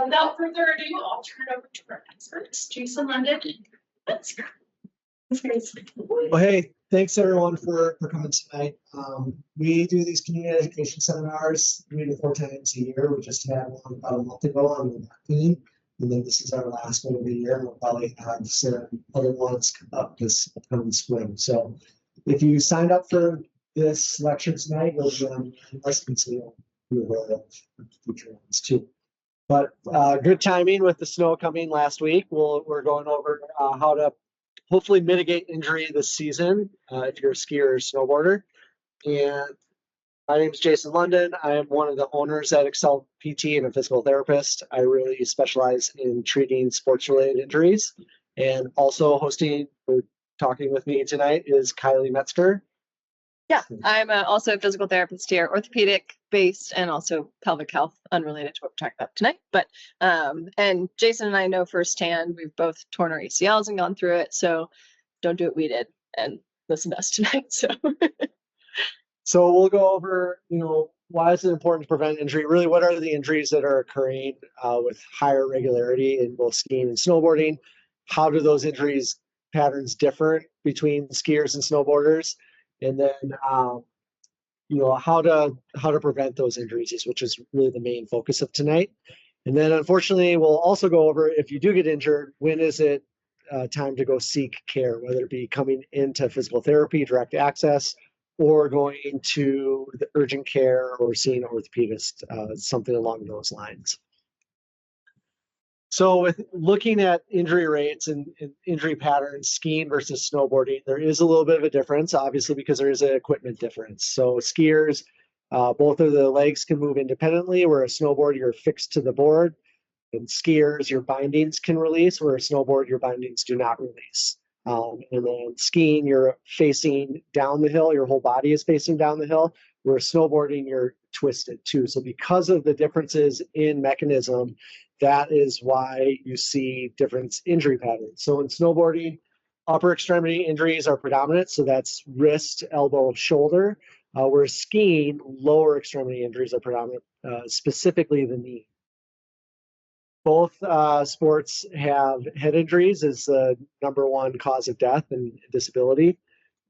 Without further ado, I'll turn it over to our experts, Jason, Lunden, and Metzger. Well, hey, thanks everyone for coming tonight. We do these community education seminars 3 to 4 times a year. We just had one about a month ago on the marketing, and then this is our last one of the year. We'll probably have some other ones come up this upcoming spring. So if you signed up for this lecture tonight, you'll be on listening to the future ones too. But good timing with the snow coming last week. We're going over how to hopefully mitigate injury this season if you're a skier or snowboarder. And my name is Jason Lunden. I am one of the owners at Excel PT and a physical therapist. I really specialize in treating sports-related injuries. And also hosting or talking with me tonight is Kylie Metzger. Yeah, I'm also a physical therapist here, orthopedic based, and also pelvic health, unrelated to what we're talking about tonight. But and Jason and I know firsthand, we've both torn our ACLs and gone through it. So don't do what we did and listen to us tonight. So we'll go over, why is it important to prevent injury? Really, what are the injuries that are occurring with higher regularity in both skiing and snowboarding? How do those injuries patterns differ between skiers and snowboarders? And then, how to prevent those injuries, which is really the main focus of tonight. And then, unfortunately, we'll also go over, if you do get injured, when is it time to go seek care, whether it be coming into physical therapy, direct access, or going into the urgent care or seeing an orthopedist, something along those lines. So with looking at injury rates and injury patterns, skiing versus snowboarding, there is a little bit of a difference, obviously, because there is an equipment difference. So skiers, both of the legs can move independently, where a snowboard, you're fixed to the board. And skiers, your bindings can release, where a snowboard, your bindings do not release. And then skiing, you're facing down the hill, your whole body is facing down the hill, where snowboarding, you're twisted too. So because of the differences in mechanism, that is why you see different injury patterns. So in snowboarding, upper extremity injuries are predominant. So that's wrist, elbow, shoulder. Whereas skiing, lower extremity injuries are predominant, specifically the knee. Both sports have head injuries as the #1 cause of death and disability.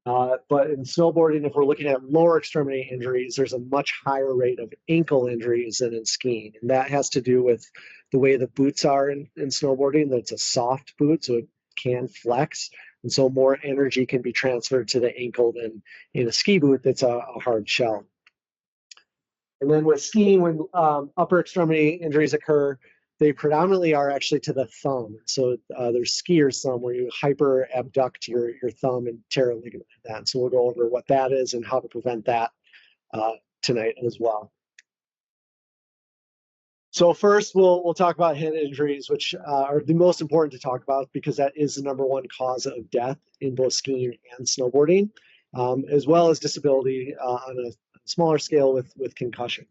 But in snowboarding, if we're looking at lower extremity injuries, there's a much higher rate of ankle injuries than in skiing. And that has to do with the way the boots are in snowboarding. That's a soft boot, so it can flex. And so more energy can be transferred to the ankle than in a ski boot that's a hard shell. And then with skiing, when upper extremity injuries occur, they predominantly are actually to the thumb. So there's skier's thumb, where you hyper abduct your thumb and tear a ligament in that. So we'll go over what that is and how to prevent that tonight as well. So first, we'll talk about head injuries, which are the most important to talk about because that is the #1 cause of death in both skiing and snowboarding, as well as disability on a smaller scale with concussion.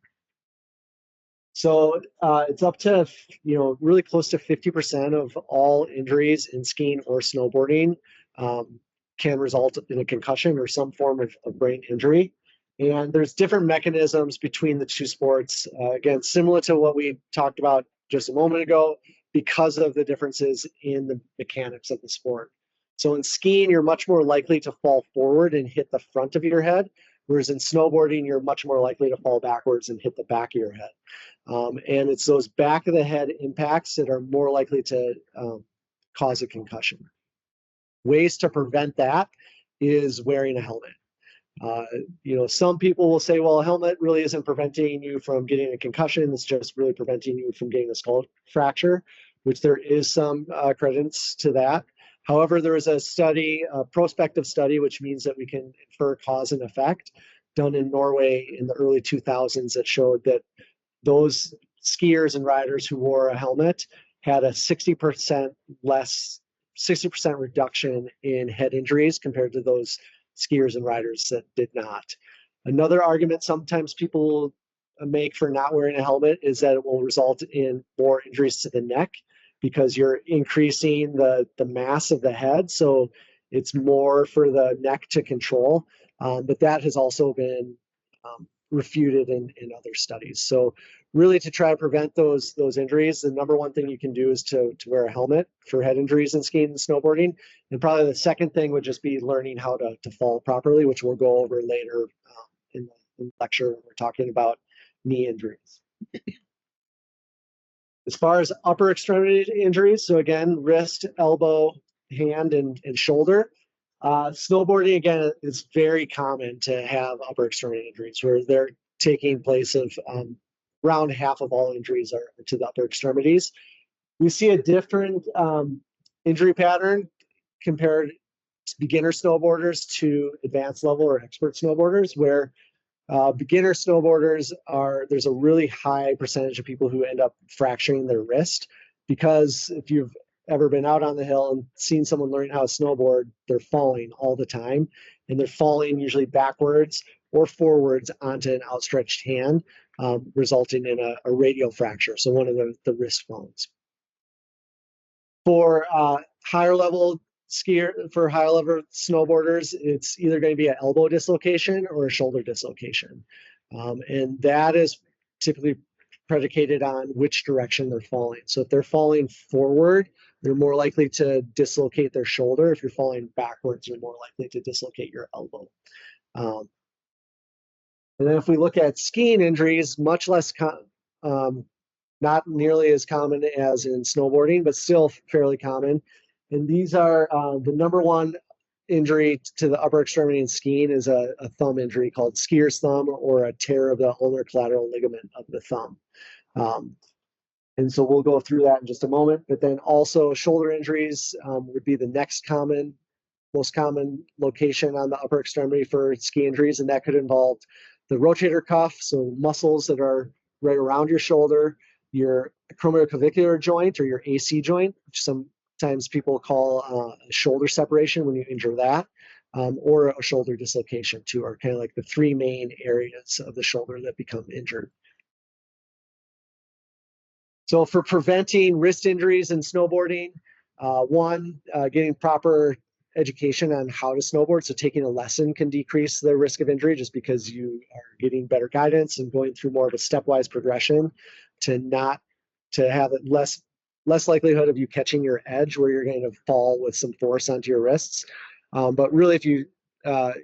So it's up to, really close to 50% of all injuries in skiing or snowboarding can result in a concussion or some form of brain injury. And there's different mechanisms between the two sports. Again, similar to what we talked about just a moment ago, because of the differences in the mechanics of the sport. So in skiing, you're much more likely to fall forward and hit the front of your head, whereas in snowboarding, you're much more likely to fall backwards and hit the back of your head. And it's those back of the head impacts that are more likely to cause a concussion. Ways to prevent that is wearing a helmet. Some people will say, well, a helmet really isn't preventing you from getting a concussion. It's just really preventing you from getting a skull fracture, which there is some credence to that. However, there is a study, a prospective study, which means that we can infer cause and effect, done in Norway in the early 2000s that showed that those skiers and riders who wore a helmet had a 60% reduction in head injuries compared to those skiers and riders that did not. Another argument sometimes people make for not wearing a helmet is that it will result in more injuries to the neck because you're increasing the mass of the head. So it's more for the neck to control. But that has also been refuted in other studies. So really to try to prevent those injuries, the number one thing you can do is to wear a helmet for head injuries in skiing and snowboarding. And probably the second thing would just be learning how to fall properly, which we'll go over later in the lecture when we're talking about knee injuries. As far as upper extremity injuries, so again, wrist, elbow, hand, and shoulder. Snowboarding, again, is very common to have upper extremity injuries where they're taking place of around half of all injuries are to the upper extremities. We see a different injury pattern compared to beginner snowboarders to advanced level or expert snowboarders, where beginner snowboarders there's a really high percentage of people who end up fracturing their wrist, because if you've ever been out on the hill and seen someone learning how to snowboard, they're falling all the time, and they're falling usually backwards or forwards onto an outstretched hand, resulting in a radial fracture, so one of the wrist bones. For higher level snowboarders, it's either going to be an elbow dislocation or a shoulder dislocation. And that is typically predicated on which direction they're falling. So if they're falling forward, they're more likely to dislocate their shoulder. If you're falling backwards, you're more likely to dislocate your elbow. And then if we look at skiing injuries, much less not nearly as common as in snowboarding, but still fairly common. And these are the number one injury to the upper extremity in skiing is a thumb injury called skier's thumb, or a tear of the ulnar collateral ligament of the thumb. And so we'll go through that in just a moment. But then also shoulder injuries would be the next most common location on the upper extremity for ski injuries, and that could involve the rotator cuff, so muscles that are right around your shoulder, your acromioclavicular joint or your AC joint, which sometimes people call a shoulder separation when you injure that, or a shoulder dislocation too, are kind of like the three main areas of the shoulder that become injured. So for preventing wrist injuries in snowboarding, getting proper education on how to snowboard. So taking a lesson can decrease the risk of injury just because you are getting better guidance and going through more of a stepwise progression to have it less likelihood of you catching your edge where you're going to fall with some force onto your wrists. But really, if you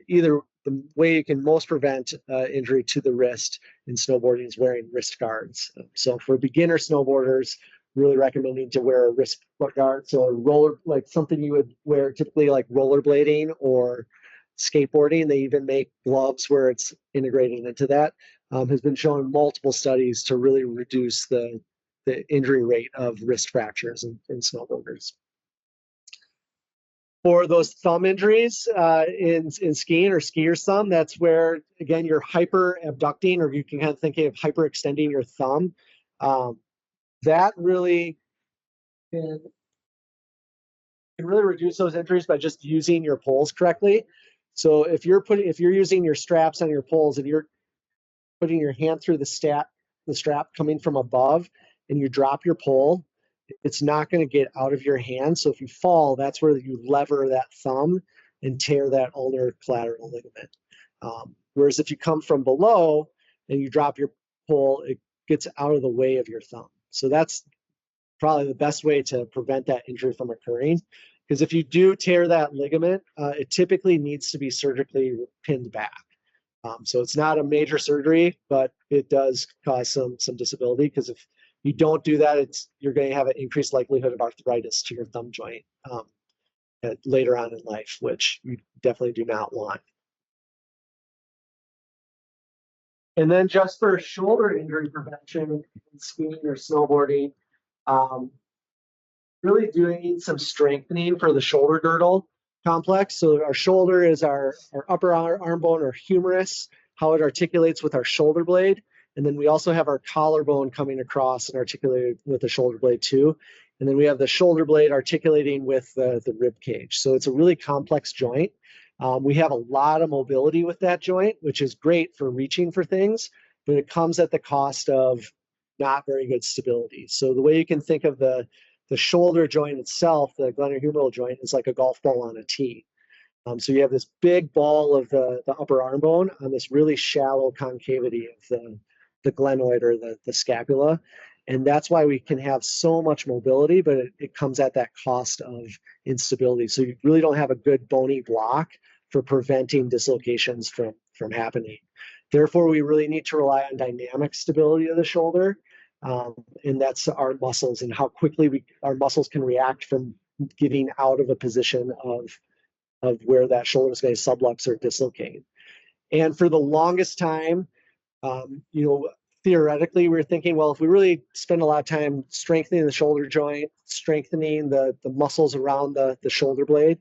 either the way you can most prevent injury to the wrist in snowboarding is wearing wrist guards. So for beginner snowboarders, really recommending to wear a wrist guard. So like something you would wear typically like rollerblading or skateboarding. They even make gloves where it's integrated into that. Has been shown in multiple studies to really reduce the injury rate of wrist fractures in snowboarders. For those thumb injuries in skiing or skier's thumb, that's where, again, you're hyper abducting, or you can kind of think of hyper extending your thumb. That really can really reduce those injuries by just using your poles correctly. So if you're using your straps on your poles and you're putting your hand through the strap coming from above, and you drop your pole, it's not going to get out of your hand. So if you fall, that's where you lever that thumb and tear that ulnar collateral ligament. Whereas if you come from below and you drop your pole, it gets out of the way of your thumb. So that's probably the best way to prevent that injury from occurring. Because if you do tear that ligament, it typically needs to be surgically pinned back. So it's not a major surgery, but it does cause some disability, because if you don't do that, you're going to have an increased likelihood of arthritis to your thumb joint later on in life, which you definitely do not want. And then just for shoulder injury prevention in skiing or snowboarding, really doing some strengthening for the shoulder girdle complex. So our shoulder is our upper arm bone, or humerus, how it articulates with our shoulder blade. And then we also have our collarbone coming across and articulated with the shoulder blade too. And then we have the shoulder blade articulating with the rib cage. So it's a really complex joint. We have a lot of mobility with that joint, which is great for reaching for things, but it comes at the cost of not very good stability. So the way you can think of the shoulder joint itself, the glenohumeral joint, is like a golf ball on a tee. So you have this big ball of the upper arm bone on this really shallow concavity of the glenoid or the scapula. And that's why we can have so much mobility, but it comes at that cost of instability. So you really don't have a good bony block for preventing dislocations from happening. Therefore, we really need to rely on dynamic stability of the shoulder. And that's our muscles and how quickly our muscles can react from getting out of a position of where that shoulder is going to sublux or dislocate. And for the longest time, theoretically, we were thinking, well, if we really spend a lot of time strengthening the shoulder joint, strengthening the muscles around the shoulder blade,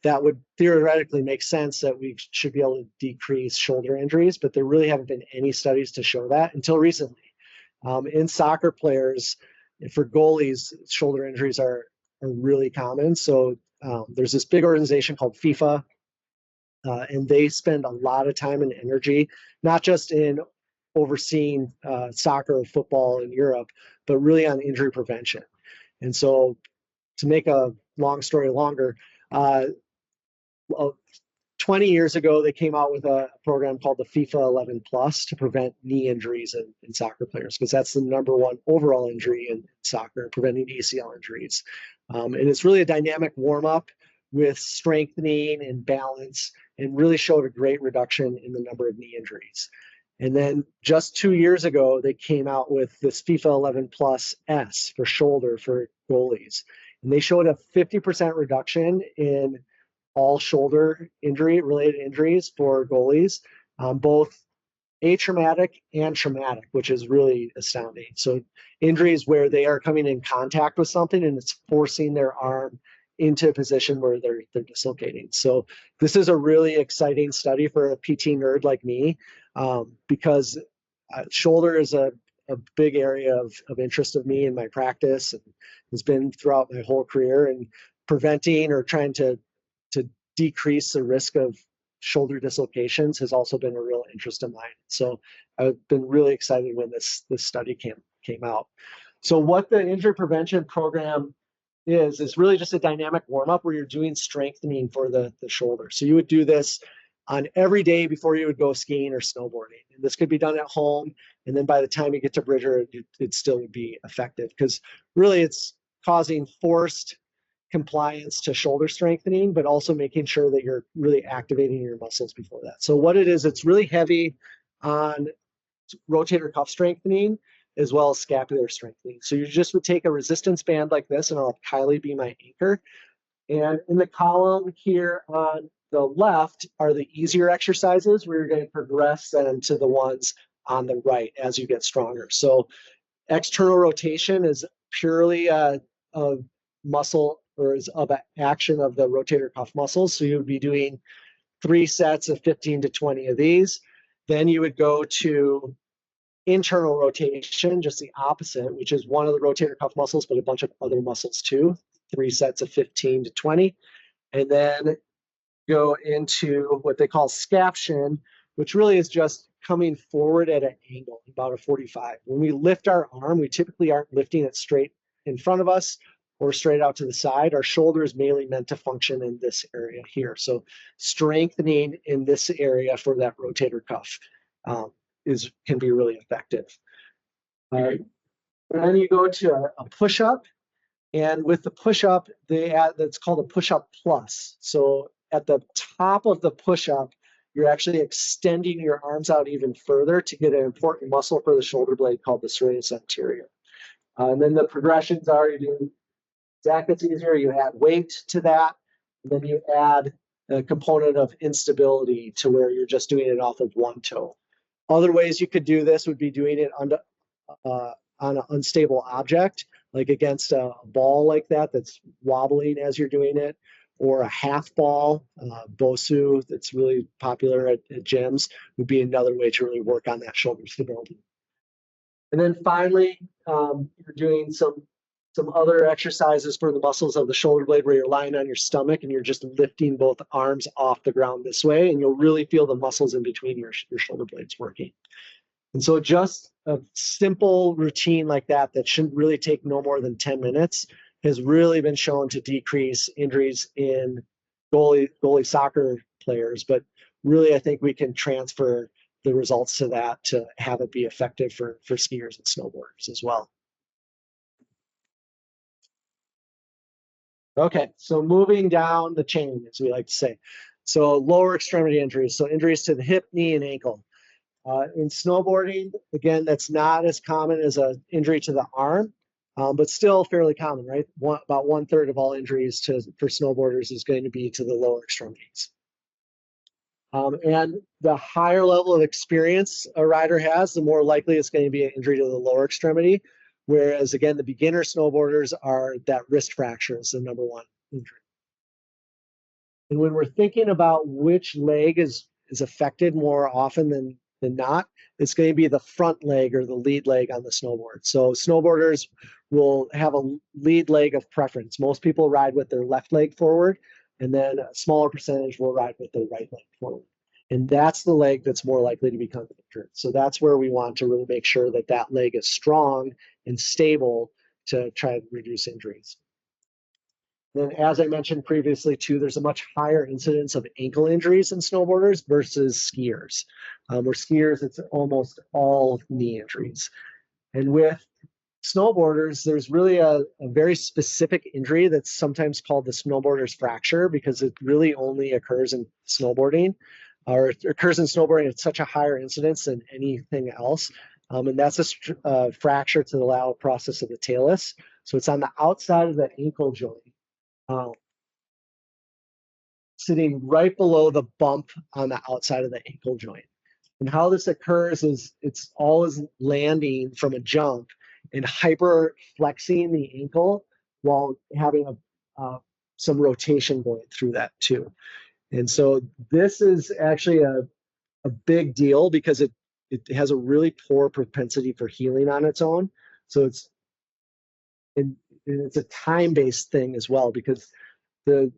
that would theoretically make sense that we should be able to decrease shoulder injuries, but there really haven't been any studies to show that until recently. In soccer players, for goalies, shoulder injuries are really common. So there's this big organization called FIFA, and they spend a lot of time and energy, not just in overseeing soccer or football in Europe, but really on injury prevention. And so to make a long story longer, 20 years ago, they came out with a program called the FIFA 11 Plus to prevent knee injuries in soccer players, because that's the #1 overall injury in soccer, preventing ACL injuries. And it's really a dynamic warm-up with strengthening and balance, and really showed a great reduction in the number of knee injuries. And then just 2 years ago, they came out with this FIFA 11 Plus S for shoulder for goalies. And they showed a 50% reduction in all shoulder related injuries for goalies, both atraumatic and traumatic, which is really astounding. So injuries where they are coming in contact with something and it's forcing their arm into a position where they're dislocating. So this is a really exciting study for a PT nerd like me, because shoulder is a big area of interest of me in my practice, and has been throughout my whole career, and preventing or trying to decrease the risk of shoulder dislocations has also been a real interest of mine. So I've been really excited when this study came out. So what the injury prevention program is really just a dynamic warm-up where you're doing strengthening for the shoulder. So you would do this on every day before you would go skiing or snowboarding. And this could be done at home, and then by the time you get to Bridger, it still would be effective, because really it's causing forced compliance to shoulder strengthening, but also making sure that you're really activating your muscles before that. So what it is, it's really heavy on rotator cuff strengthening as well as scapular strengthening. So you just would take a resistance band like this, and I'll have Kylie be my anchor. And in the column here on the left are the easier exercises where you're going to progress then to the ones on the right as you get stronger. So external rotation is purely a muscle, or is of action of the rotator cuff muscles. So you would be doing 3 sets of 15 to 20 of these. Then you would go to internal rotation, just the opposite, which is one of the rotator cuff muscles, but a bunch of other muscles too. 3 sets of 15 to 20. And then go into what they call scaption, which really is just coming forward at an angle, about a 45. When we lift our arm, we typically aren't lifting it straight in front of us or straight out to the side. Our shoulder is mainly meant to function in this area here. So strengthening in this area for that rotator cuff can be really effective. And then you go to a push-up, and with the push-up, that's called a push-up plus. So at the top of the push-up, you're actually extending your arms out even further to get an important muscle for the shoulder blade called the serratus anterior. And then the progressions are, you do Zach, it's easier, you add weight to that, and then you add a component of instability to where you're just doing it off of one toe. Other ways you could do this would be doing it on an unstable object, like against a ball like that that's wobbling as you're doing it, or a half ball, Bosu, that's really popular at gyms, would be another way to really work on that shoulder stability. And then finally, you're doing some other exercises for the muscles of the shoulder blade where you're lying on your stomach and you're just lifting both arms off the ground this way, and you'll really feel the muscles in between your shoulder blades working. And so just a simple routine like that should really take no more than 10 minutes has really been shown to decrease injuries in goalie soccer players, but really I think we can transfer the results to that to have it be effective for skiers and snowboarders as well. Okay, so moving down the chain, as we like to say. So lower extremity injuries, so injuries to the hip, knee, and ankle. In snowboarding, again, that's not as common as an injury to the arm, but still fairly common, right? About 1/3 of all injuries for snowboarders is going to be to the lower extremities. And the higher level of experience a rider has, the more likely it's going to be an injury to the lower extremity. Whereas, again, the beginner snowboarders are that wrist fracture is the number one injury. And when we're thinking about which leg is affected more often than not, it's going to be the front leg or the lead leg on the snowboard. So snowboarders will have a lead leg of preference. Most people ride with their left leg forward, and then a smaller percentage will ride with their right leg forward. And that's the leg that's more likely to become injured. So that's where we want to really make sure that that leg is strong and stable to try and reduce injuries. Then, as I mentioned previously, too, there's a much higher incidence of ankle injuries in snowboarders versus skiers. Where skiers, it's almost all knee injuries. And with snowboarders, there's really a very specific injury that's sometimes called the snowboarder's fracture because it really only occurs in snowboarding, or it occurs in snowboarding at such a higher incidence than anything else. And that's a fracture to the lateral process of the talus. So it's on the outside of the ankle joint. Sitting right below the bump on the outside of the ankle joint. And how this occurs is it's always landing from a jump and hyper flexing the ankle while having some rotation going through that too. And so this is actually a big deal because it has a really poor propensity for healing on its own. So it's a time-based thing as well because the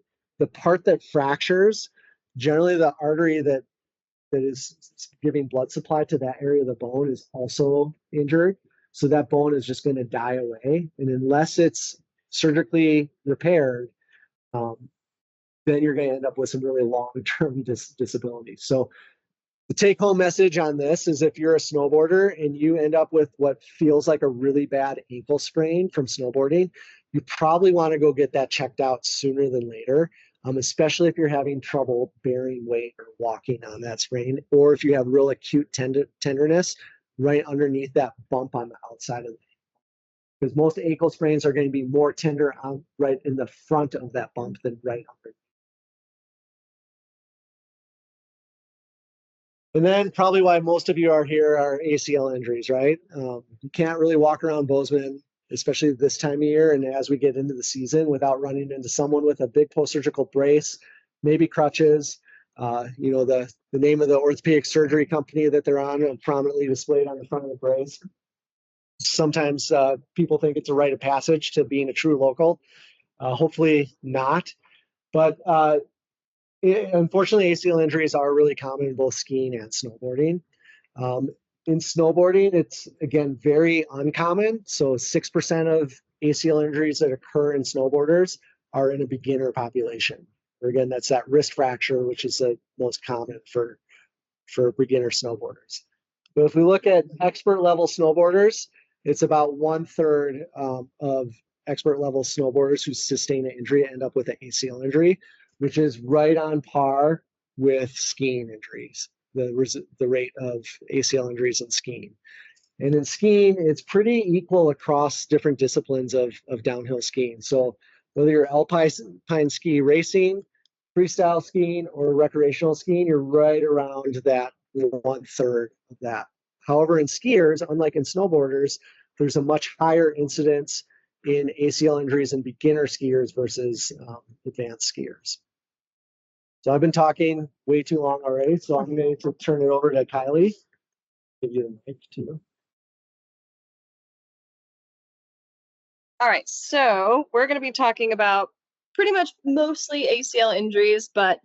part that fractures, generally the artery that is giving blood supply to that area of the bone is also injured. So that bone is just going to die away. And unless it's surgically repaired, then you're going to end up with some really long-term disability. So the take-home message on this is if you're a snowboarder and you end up with what feels like a really bad ankle sprain from snowboarding, you probably want to go get that checked out sooner than later, especially if you're having trouble bearing weight or walking on that sprain, or if you have real acute tenderness right underneath that bump on the outside of the ankle. Because most ankle sprains are going to be more tender right in the front of that bump than right underneath. And then probably why most of you are here are ACL injuries, right? You can't really walk around Bozeman, especially this time of year and as we get into the season without running into someone with a big post-surgical brace, maybe crutches. The name of the orthopedic surgery company that they're on prominently displayed on the front of the brace. Sometimes people think it's a rite of passage to being a true local. Hopefully not. But unfortunately, ACL injuries are really common in both skiing and snowboarding. In snowboarding, it's, again, very uncommon. So 6% of ACL injuries that occur in snowboarders are in a beginner population. Or again, that's that wrist fracture, which is the most common for beginner snowboarders. But if we look at expert level snowboarders, it's about 1/3 of expert level snowboarders who sustain an injury end up with an ACL injury, which is right on par with skiing injuries, the rate of ACL injuries in skiing. And in skiing, it's pretty equal across different disciplines of downhill skiing. So whether you're alpine ski racing, freestyle skiing, or recreational skiing, you're right around that 1/3 of that. However, in skiers, unlike in snowboarders, there's a much higher incidence in ACL injuries in beginner skiers versus advanced skiers. So I've been talking way too long already, so I'm going to turn it over to Kylie. Give you the mic too. All right, so we're going to be talking about pretty much mostly ACL injuries, but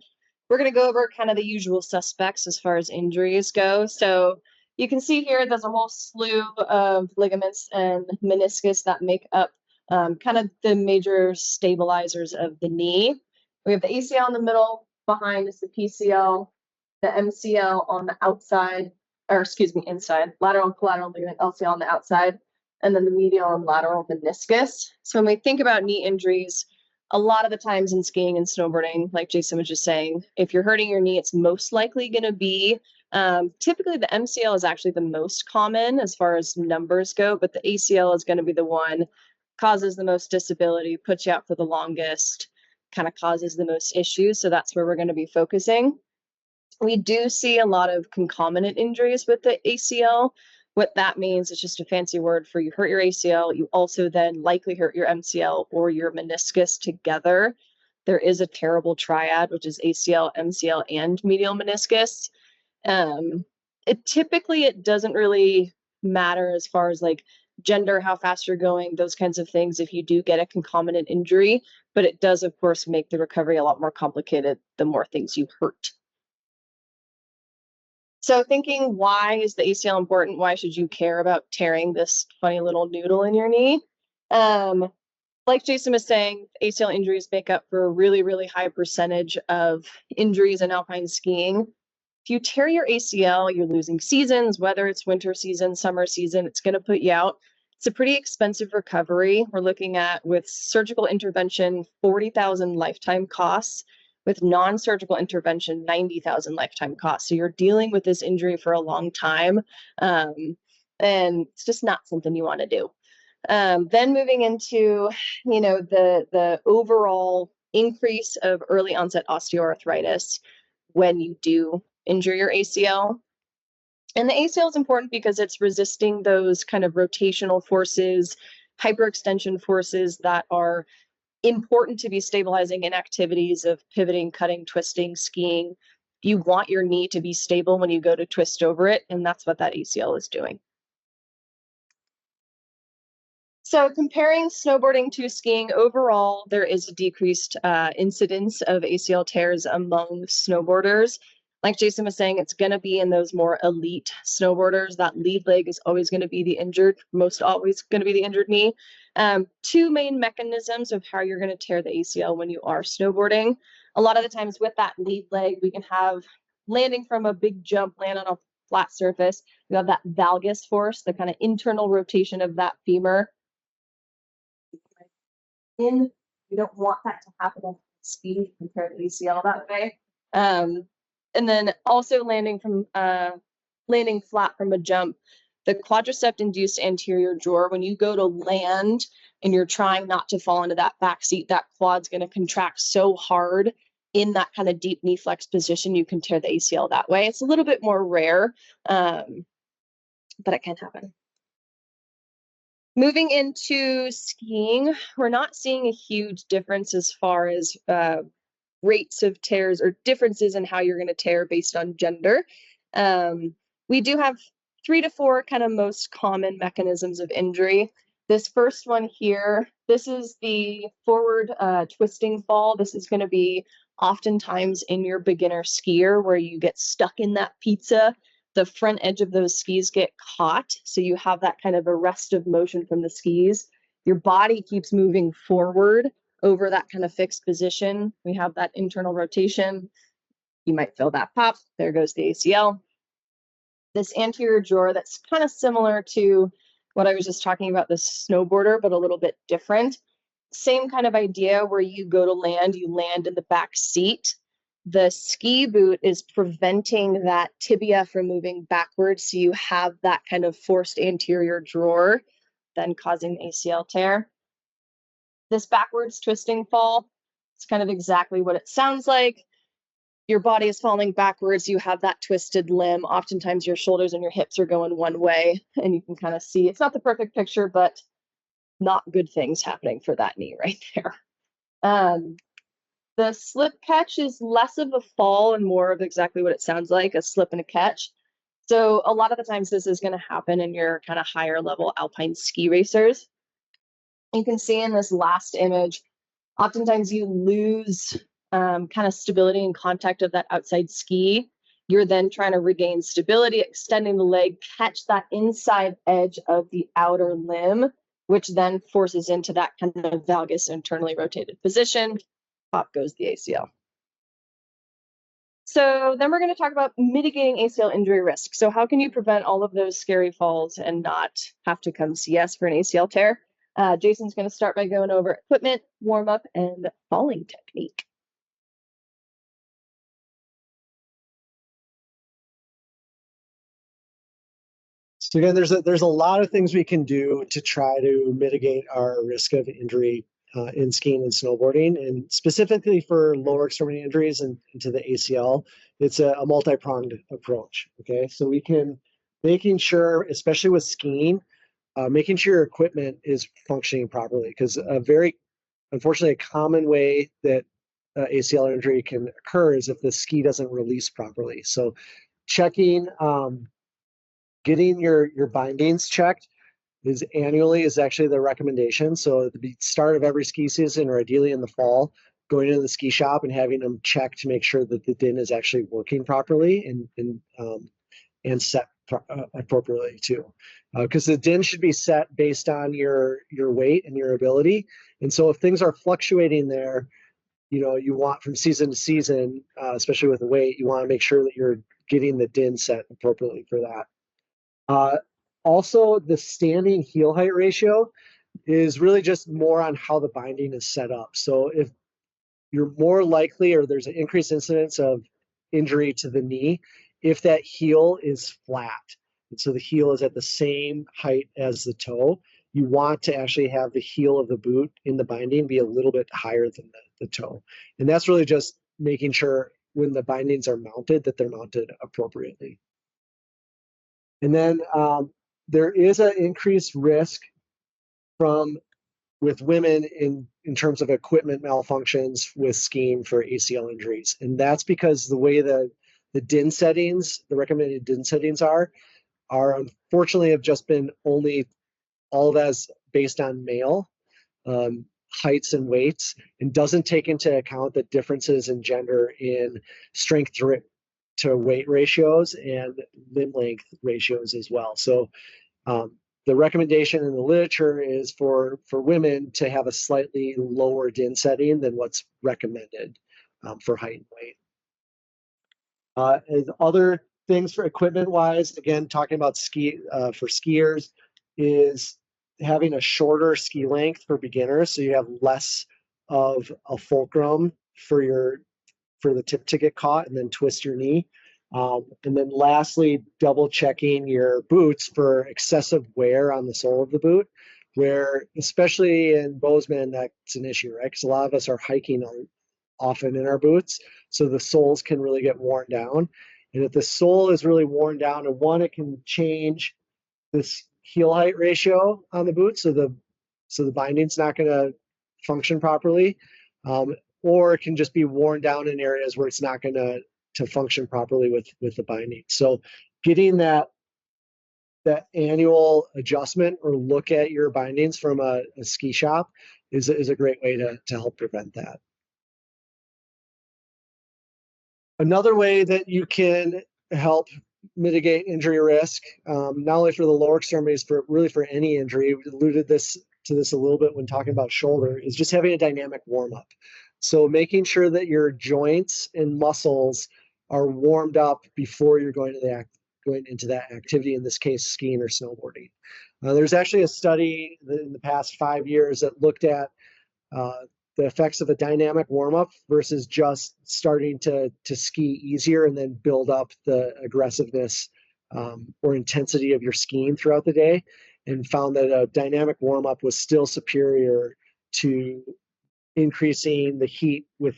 we're going to go over kind of the usual suspects as far as injuries go. So you can see here there's a whole slew of ligaments and meniscus that make up kind of the major stabilizers of the knee. We have the ACL in the middle, behind is the PCL, the MCL on the outside, or excuse me, inside, lateral and collateral ligament, LCL on the outside, and then the medial and lateral meniscus. So when we think about knee injuries, a lot of the times in skiing and snowboarding, like Jason was just saying, if you're hurting your knee, it's most likely going to be, typically the MCL is actually the most common as far as numbers go, but the ACL is going to be the one causes the most disability, puts you out for the longest, kind of causes the most issues. So that's where we're going to be focusing. We do see a lot of concomitant injuries with the ACL. What that means is just a fancy word for you hurt your ACL, you also then likely hurt your MCL or your meniscus together. There is a terrible triad, which is ACL, MCL, and medial meniscus. It doesn't really matter as far as like gender, how fast you're going, those kinds of things if you do get a concomitant injury, but it does of course make the recovery a lot more complicated the more things you hurt. So thinking, why is the ACL important? Why should you care about tearing this funny little noodle in your knee? Like Jason was saying, ACL injuries make up for a really, really high percentage of injuries in alpine skiing. If you tear your ACL, you're losing seasons, whether it's winter season, summer season, it's going to put you out. It's a pretty expensive recovery. We're looking at, with surgical intervention, $40,000 lifetime costs. With non-surgical intervention, $90,000 lifetime costs. So you're dealing with this injury for a long time, and it's just not something you want to do. Then moving into, the overall increase of early onset osteoarthritis when you do injure your ACL. And the ACL is important because it's resisting those kind of rotational forces, hyperextension forces that are important to be stabilizing in activities of pivoting, cutting, twisting, skiing. You want your knee to be stable when you go to twist over it, and that's what that ACL is doing. So comparing snowboarding to skiing, overall, there is a decreased incidence of ACL tears among snowboarders. Like Jason was saying, it's going to be in those more elite snowboarders. That lead leg is always going to be the injured, most always going to be the injured knee. Two main mechanisms of how you're going to tear the ACL when you are snowboarding. A lot of the times with that lead leg, we can have landing from a big jump, land on a flat surface. You have that valgus force, the kind of internal rotation of that femur. You don't want that to happen at speed compared to ACL that way. And then also landing flat from a jump, the quadricep induced anterior drawer, when you go to land and you're trying not to fall into that back seat, that quad's going to contract so hard in that kind of deep knee flex position, you can tear the ACL that way. It's a little bit more rare, but it can happen. Moving into skiing, we're not seeing a huge difference as far as rates of tears or differences in how you're going to tear based on gender. We do have 3 to 4 kind of most common mechanisms of injury. This first one here, this is the forward twisting fall. This is going to be oftentimes in your beginner skier where you get stuck in that pizza. The front edge of those skis get caught, so you have that kind of arrest of motion from the skis. Your body keeps moving forward over that kind of fixed position. We have that internal rotation. You might feel that pop. There goes the ACL. This anterior drawer, that's kind of similar to what I was just talking about, the snowboarder, but a little bit different. Same kind of idea where you go to land, you land in the back seat. The ski boot is preventing that tibia from moving backwards, so you have that kind of forced anterior drawer, then causing the ACL tear. This backwards twisting fall, it's kind of exactly what it sounds like. Your body is falling backwards, you have that twisted limb. Oftentimes your shoulders and your hips are going one way, and you can kind of see, it's not the perfect picture, but not good things happening for that knee right there. The slip catch is less of a fall and more of exactly what it sounds like, a slip and a catch. So a lot of the times this is going to happen in your kind of higher level alpine ski racers. You can see in this last image, oftentimes you lose kind of stability and contact of that outside ski. You're then trying to regain stability, extending the leg, catch that inside edge of the outer limb, which then forces into that kind of valgus internally rotated position. pop goes the ACL. So then we're going to talk about mitigating ACL injury risk. So how can you prevent all of those scary falls and not have to come see us for an ACL tear? Jason's going to start by going over equipment, warm up, and falling technique. So again, there's a lot of things we can do to try to mitigate our risk of injury in skiing and snowboarding, and specifically for lower extremity injuries and into the ACL, it's a multi-pronged approach. Okay, so we can making sure, especially with skiing, making sure your equipment is functioning properly, because unfortunately, a common way that ACL injury can occur is if the ski doesn't release properly. So checking. Getting your bindings checked annually is actually the recommendation. So at the start of every ski season, or ideally in the fall, going into the ski shop and having them checked to make sure that the DIN is actually working properly and set appropriately too. Because the DIN should be set based on your weight and your ability. And so if things are fluctuating there, you want from season to season, especially with the weight, you want to make sure that you're getting the DIN set appropriately for that. Also, the standing heel height ratio is really just more on how the binding is set up. So if you're more likely, or there's an increased incidence of injury to the knee, if that heel is flat. And so the heel is at the same height as the toe, you want to actually have the heel of the boot in the binding be a little bit higher than the toe. And that's really just making sure when the bindings are mounted that they're mounted appropriately. And then there is an increased risk with women in terms of equipment malfunctions with skiing for ACL injuries. And that's because the way the DIN settings, the recommended DIN settings are unfortunately have just been only all that's based on male heights and weights, and doesn't take into account the differences in gender in strength to weight ratios and limb length ratios as well. So the recommendation in the literature is for women to have a slightly lower DIN setting than what's recommended for height and weight. And other things for equipment wise, again, talking about for skiers, is having a shorter ski length for beginners, so you have less of a fulcrum for the tip to get caught and then twist your knee. And then lastly, double checking your boots for excessive wear on the sole of the boot, where especially in Bozeman, that's an issue, right? Because a lot of us are hiking often in our boots, so the soles can really get worn down. And if the sole is really worn down, and one, it can change this heel height ratio on the boot, so the binding's not going to function properly, or it can just be worn down in areas where it's not going to function properly with the binding. So getting that annual adjustment or look at your bindings from a ski shop is a great way to help prevent that. Another way that you can help mitigate injury risk, not only for the lower extremities, but really for any injury, we alluded to this a little bit when talking about shoulder, is just having a dynamic warm-up. So making sure that your joints and muscles are warmed up before you're going into that activity, in this case, skiing or snowboarding. There's actually a study in the past 5 years that looked at the effects of a dynamic warm-up versus just starting to ski easier and then build up the aggressiveness or intensity of your skiing throughout the day, and found that a dynamic warm-up was still superior to increasing the heat or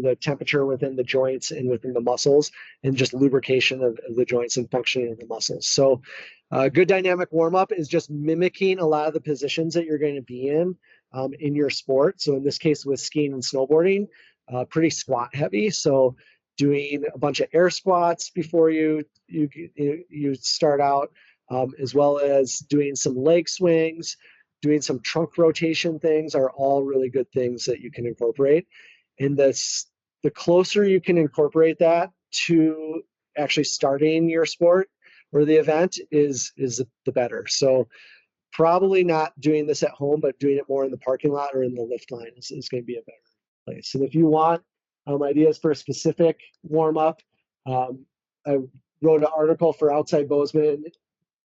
the temperature within the joints and within the muscles, and just lubrication of the joints and functioning of the muscles. So good dynamic warm-up is just mimicking a lot of the positions that you're going to be in your sport. So in this case with skiing and snowboarding, pretty squat heavy. So doing a bunch of air squats before you start out, as well as doing some leg swings, doing some trunk rotation things, are all really good things that you can incorporate. And the closer you can incorporate that to actually starting your sport or the event is the better. So probably not doing this at home, but doing it more in the parking lot or in the lift line is going to be a better place. And if you want ideas for a specific warm up, I wrote an article for Outside Bozeman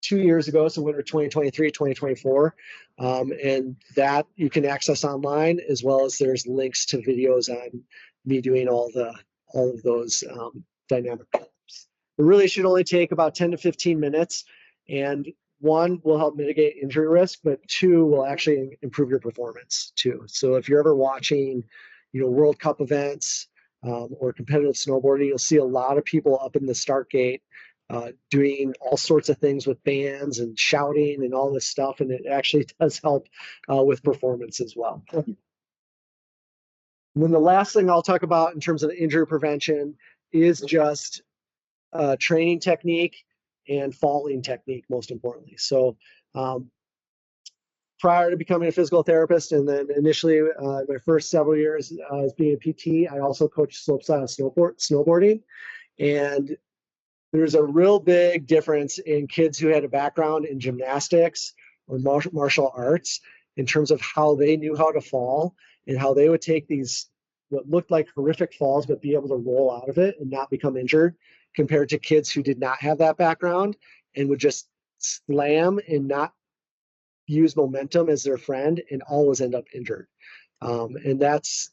2 years ago, so winter 2023, 2024. And that you can access online, as well as there's links to videos on me doing all of those dynamic clips. It really should only take about 10 to 15 minutes. And one, will help mitigate injury risk, but two, will actually improve your performance too. So if you're ever watching, World Cup events or competitive snowboarding, you'll see a lot of people up in the start gate doing all sorts of things with bands and shouting and all this stuff. And it actually does help with performance as well. And then the last thing I'll talk about in terms of injury prevention is just training technique and falling technique, most importantly. So prior to becoming a physical therapist, and then initially my first several years as being a PT, I also coached slopestyle snowboarding. And there's a real big difference in kids who had a background in gymnastics or martial arts in terms of how they knew how to fall and how they would take these what looked like horrific falls but be able to roll out of it and not become injured, compared to kids who did not have that background and would just slam and not use momentum as their friend and always end up injured. And that's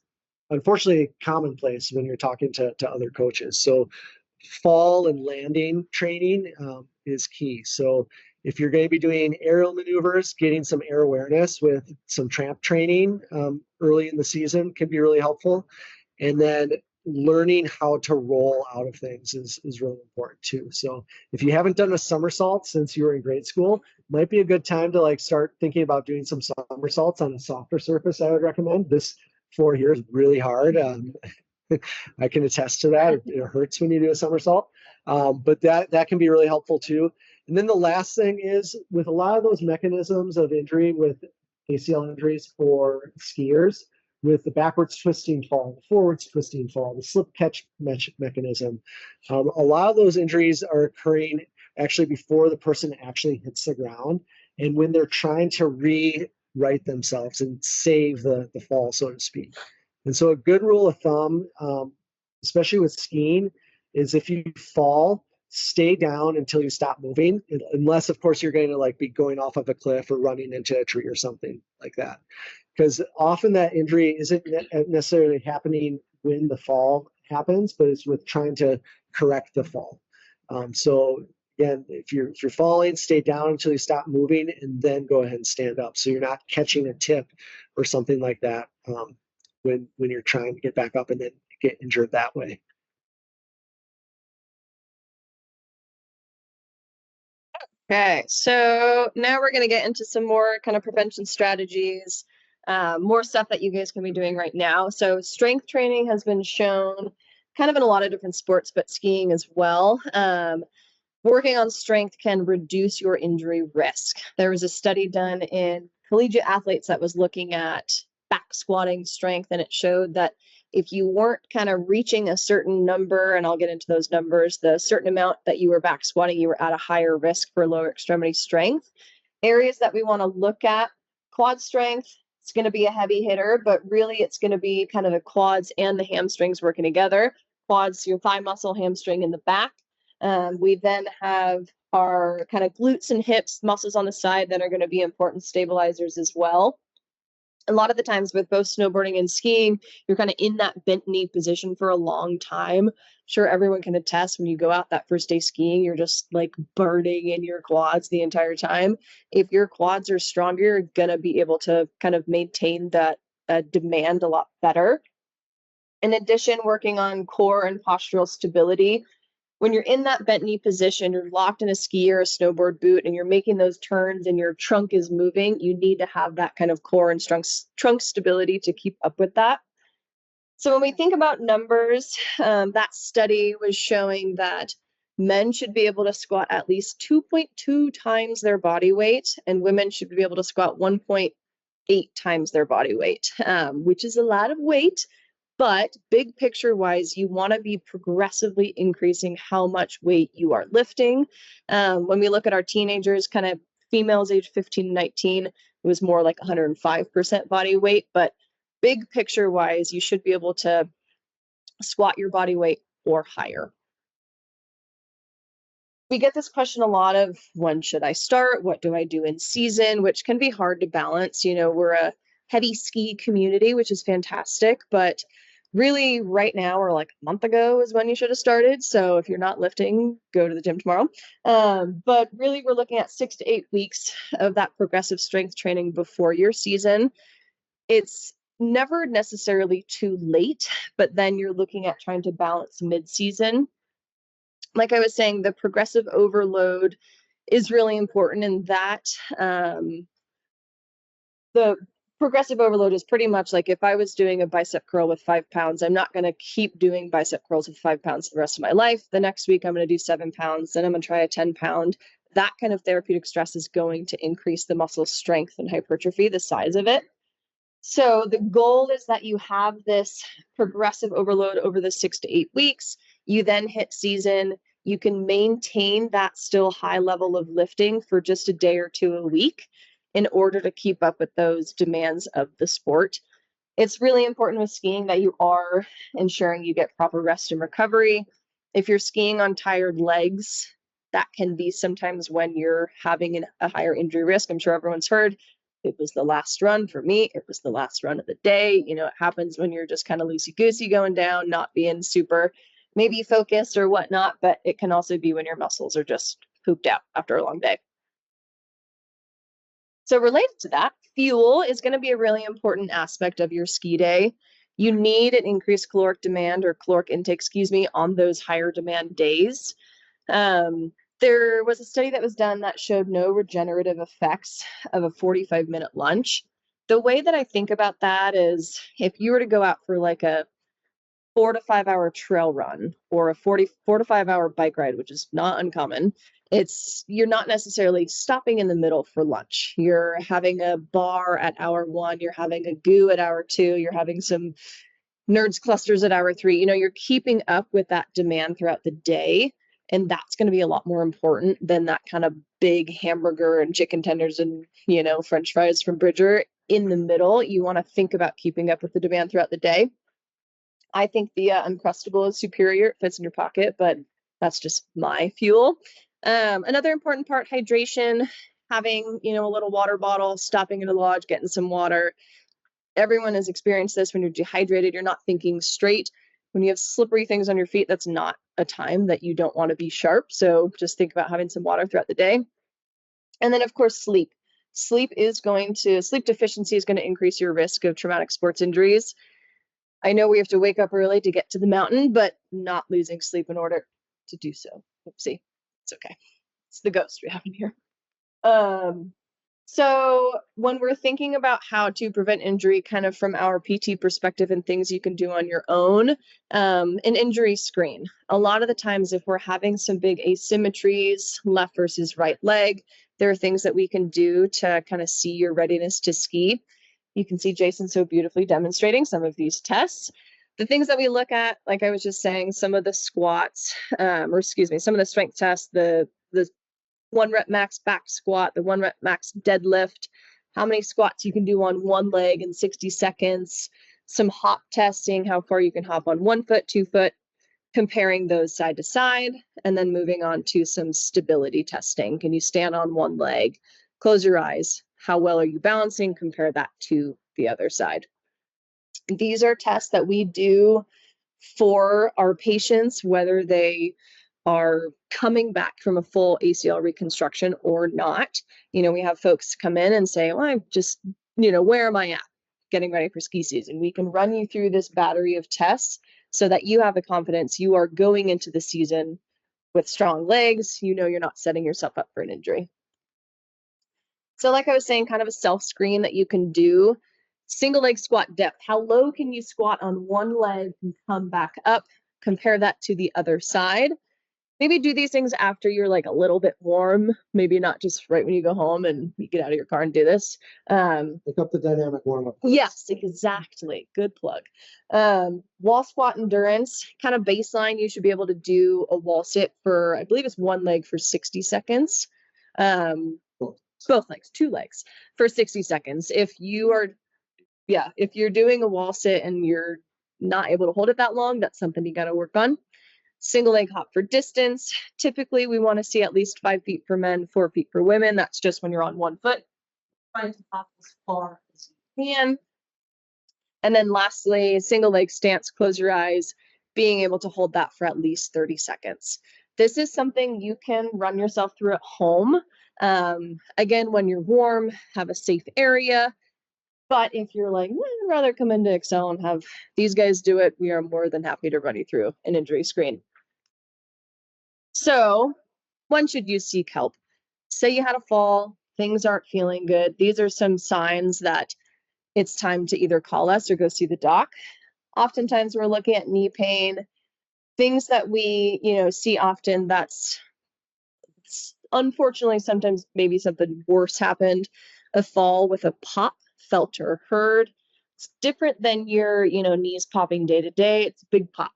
unfortunately commonplace when you're talking to other coaches. So fall and landing training is key. So if you're going to be doing aerial maneuvers, getting some air awareness with some tramp training early in the season can be really helpful. And then learning how to roll out of things is really important too. So if you haven't done a somersault since you were in grade school, might be a good time to start thinking about doing some somersaults on a softer surface. I would recommend. This floor here is really hard. I can attest to that. It hurts when you do a somersault, but that can be really helpful too. And then the last thing is, with a lot of those mechanisms of injury with ACL injuries for skiers, with the backwards twisting fall, the forwards twisting fall, the slip catch mechanism, a lot of those injuries are occurring actually before the person actually hits the ground, and when they're trying to rewrite themselves and save the fall, so to speak. And so a good rule of thumb, especially with skiing, is if you fall, stay down until you stop moving, unless, of course, you're going to be going off of a cliff or running into a tree or something like that. Because often that injury isn't necessarily happening when the fall happens, but it's with trying to correct the fall. So again, if you're falling, stay down until you stop moving, and then go ahead and stand up, so you're not catching a tip or something like that when you're trying to get back up and then get injured that way. Okay, so now we're going to get into some more kind of prevention strategies, more stuff that you guys can be doing right now. So strength training has been shown kind of in a lot of different sports, but skiing as well. Working on strength can reduce your injury risk. There was a study done in collegiate athletes that was looking at back squatting strength, and it showed that if you weren't kind of reaching a certain number, and I'll get into those numbers, the certain amount that you were back squatting, you were at a higher risk for lower extremity strength. Areas that we want to look at: quad strength. It's going to be a heavy hitter, but really it's going to be kind of the quads and the hamstrings working together. Quads, your thigh muscle, hamstring in the back. We then have our kind of glutes and hips muscles on the side that are going to be important stabilizers as well. A lot of the times with both snowboarding and skiing, you're kind of in that bent knee position for a long time. Sure, everyone can attest when you go out that first day skiing, you're just burning in your quads the entire time. If your quads are stronger, you're going to be able to kind of maintain that demand a lot better. In addition, working on core and postural stability. When you're in that bent knee position, you're locked in a ski or a snowboard boot, and you're making those turns and your trunk is moving, you need to have that kind of core and trunk stability to keep up with that. So when we think about numbers, that study was showing that men should be able to squat at least 2.2 times their body weight, and women should be able to squat 1.8 times their body weight, which is a lot of weight. But big picture wise, you want to be progressively increasing how much weight you are lifting. When we look at our teenagers, kind of females age 15 to 19, it was more like 105% body weight. But big picture wise, you should be able to squat your body weight or higher. We get this question a lot of, when should I start? What do I do in season? Which can be hard to balance. You know, we're a heavy ski community, which is fantastic, but really right now, or like a month ago is when you should have started. So if you're not lifting, go to the gym tomorrow. But really we're looking at 6 to 8 weeks of that progressive strength training before your season. It's never necessarily too late, but then you're looking at trying to balance mid-season. Like I was saying, the progressive overload is really important in that the progressive overload is pretty much like if I was doing a bicep curl with 5 pounds, I'm not going to keep doing bicep curls with 5 pounds the rest of my life. The next week, I'm going to do 7 pounds, then I'm going to try a 10-pound. That kind of therapeutic stress is going to increase the muscle strength and hypertrophy, the size of it. So the goal is that you have this progressive overload over the 6 to 8 weeks. You then hit season. You can maintain that still high level of lifting for just a day or two a week in order to keep up with those demands of the sport. It's really important with skiing that you are ensuring you get proper rest and recovery. If you're skiing on tired legs, that can be sometimes when you're having a higher injury risk. I'm sure everyone's heard, it was the last run for me. It was the last run of the day. You know, it happens when you're just kind of loosey-goosey going down, not being super maybe focused or whatnot, but it can also be when your muscles are just pooped out after a long day. So related to that, fuel is going to be a really important aspect of your ski day. You need an increased caloric demand or caloric intake, on those higher demand days. There was a study that was done that showed no regenerative effects of a 45-minute lunch. The way that I think about that is if you were to go out for like a 4 to 5 hour trail run or a 4 to 5 hour bike ride, which is not uncommon, you're not necessarily stopping in the middle for lunch. You're having a bar at hour 1, you're having a goo at hour 2, you're having some nerds clusters at hour 3. You know, you're keeping up with that demand throughout the day. And that's going to be a lot more important than that kind of big hamburger and chicken tenders and, you know, French fries from Bridger in the middle. You want to think about keeping up with the demand throughout the day. I think the Uncrustable is superior. It fits in your pocket, but that's just my fuel. Another important part, hydration, having, you know, a little water bottle, stopping at a lodge, getting some water. Everyone has experienced this. When you're dehydrated, you're not thinking straight. When you have slippery things on your feet, that's not a time that you don't want to be sharp. So just think about having some water throughout the day. And then, of course, sleep. Sleep deficiency is going to increase your risk of traumatic sports injuries. I know we have to wake up early to get to the mountain, but not losing sleep in order to do so. Oopsie. It's okay. It's the ghost we have in here. So when we're thinking about how to prevent injury kind of from our PT perspective and things you can do on your own, an injury screen. A lot of the times if we're having some big asymmetries, left versus right leg, there are things that we can do to kind of see your readiness to ski. You can see Jason so beautifully demonstrating some of these tests. The things that we look at, like I was just saying, some of the squats, some of the strength tests, the 1 rep max back squat, the 1 rep max deadlift, how many squats you can do on one leg in 60 seconds, some hop testing, how far you can hop on 1 foot, 2 foot, comparing those side to side, and then moving on to some stability testing. Can you stand on one leg? Close your eyes. How well are you balancing? Compare that to the other side. These are tests that we do for our patients, whether they are coming back from a full ACL reconstruction or not. You know, we have folks come in and say, well, I'm just, you know, where am I at getting ready for ski season? We can run you through this battery of tests so that you have the confidence you are going into the season with strong legs. You know, you're not setting yourself up for an injury. So like I was saying, kind of a self-screen that you can do. Single leg squat depth. How low can you squat on one leg and come back up? Compare that to the other side. Maybe do these things after you're like a little bit warm, maybe not just right when you go home and you get out of your car and do this. Look up the dynamic warm-up. Yes, exactly. Good plug. Wall squat endurance, kind of baseline, you should be able to do a wall sit for, I believe it's one leg for 60 seconds. Both legs, 2 legs for 60 seconds. If you are yeah, if you're doing a wall sit and you're not able to hold it that long, that's something you got to work on. Single leg hop for distance. Typically, we want to see at least 5 feet for men, 4 feet for women. That's just when you're on one foot. Trying to hop as far as you can. And then lastly, single leg stance, close your eyes, being able to hold that for at least 30 seconds. This is something you can run yourself through at home. Again, when you're warm, have a safe area. But if you're like, I'd rather come into Excel and have these guys do it, we are more than happy to run you through an injury screen. So when should you seek help? Say you had a fall, things aren't feeling good. These are some signs that it's time to either call us or go see the doc. Oftentimes we're looking at knee pain, things that we, see often. That's unfortunately sometimes maybe something worse happened. A fall with a pop, felt or heard. It's different than your, knees popping day to day. It's a big pop.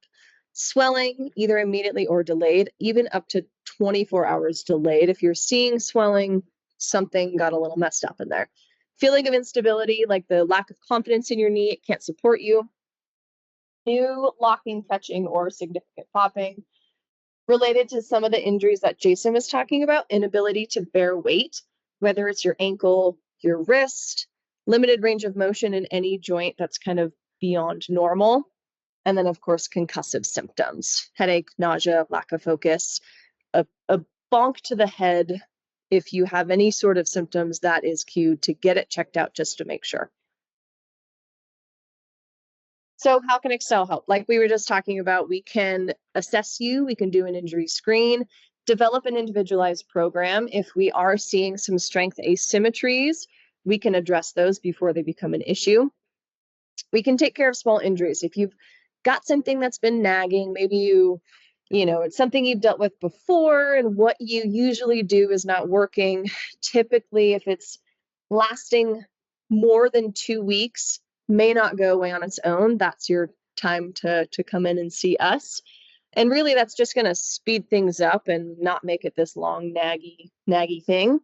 Swelling, either immediately or delayed, even up to 24 hours delayed. If you're seeing swelling, something got a little messed up in there. Feeling of instability, like the lack of confidence in your knee, it can't support you. New locking, catching, or significant popping. Related to some of the injuries that Jason was talking about, inability to bear weight, whether it's your ankle, your wrist, limited range of motion in any joint that's kind of beyond normal. And then, of course, concussive symptoms, headache, nausea, lack of focus, a bonk to the head. If you have any sort of symptoms, that is cued to get it checked out just to make sure. So how can Excel help? Like we were just talking about, we can assess you, we can do an injury screen, develop an individualized program. If we are seeing some strength asymmetries, we can address those before they become an issue. We can take care of small injuries. If you've got something that's been nagging, maybe it's something you've dealt with before and what you usually do is not working. Typically, if it's lasting more than 2 weeks, may not go away on its own, that's your time to come in and see us. And really, that's just going to speed things up and not make it this long, naggy thing.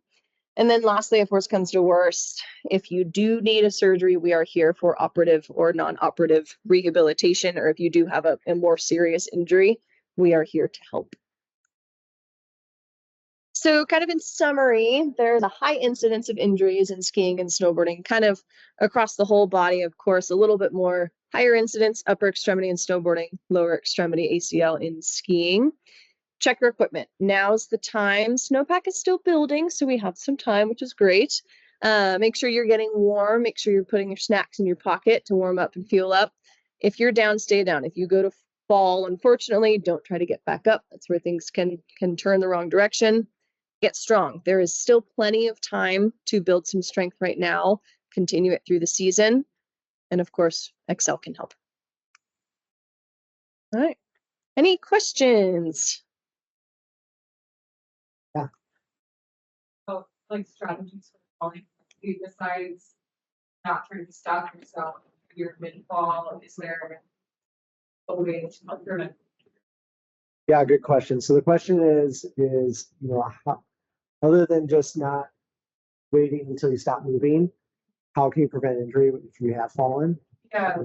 And then lastly, if worse comes to worst, if you do need a surgery, we are here for operative or non-operative rehabilitation, or if you do have a more serious injury, we are here to help. So kind of in summary, there's a high incidence of injuries in skiing and snowboarding, kind of across the whole body, of course, a little bit more higher incidence, upper extremity in snowboarding, lower extremity ACL in skiing. Check your equipment. Now's the time. Snowpack is still building, so we have some time, which is great. Make sure you're getting warm. Make sure you're putting your snacks in your pocket to warm up and fuel up. If you're down, stay down. If you go to fall, unfortunately, don't try to get back up. That's where things can turn the wrong direction. Get strong. There is still plenty of time to build some strength right now. Continue it through the season. And of course, Excel can help. All right. Any questions? Oh, like strategies for falling, besides not trying to stop yourself, your mid-fall, is there a way to prevent? Yeah, good question. So the question is, other than just not waiting until you stop moving, how can you prevent injury if you have fallen? Yeah.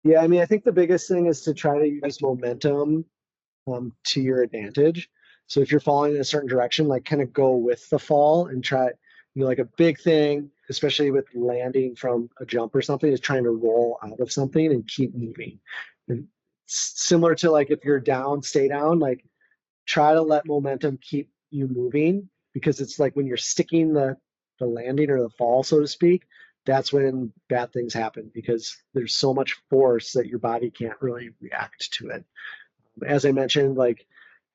Yeah, I mean, I think the biggest thing is to try to use momentum to your advantage. So if you're falling in a certain direction, like kind of go with the fall and try, like a big thing, especially with landing from a jump or something, is trying to roll out of something and keep moving. And similar to like if you're down, stay down, like try to let momentum keep you moving, because it's like when you're sticking the landing or the fall, so to speak, that's when bad things happen, because there's so much force that your body can't really react to it. As I mentioned, like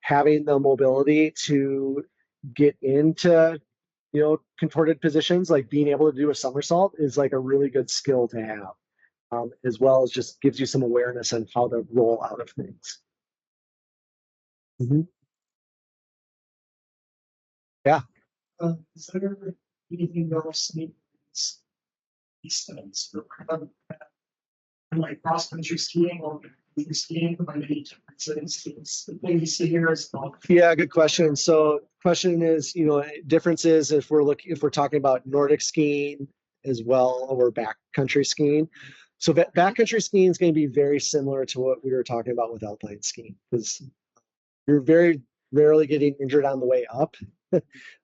having the mobility to get into, contorted positions, like being able to do a somersault is like a really good skill to have, as well as just gives you some awareness on how to roll out of things. Yeah. Is there anything else needs studies for like cross country skiing or skiing by any differences? The thing you see here is Yeah, good question. So question is, differences if we're talking about Nordic skiing as well, or backcountry skiing. So backcountry skiing is going to be very similar to what we were talking about with alpine skiing, because you're very rarely getting injured on the way up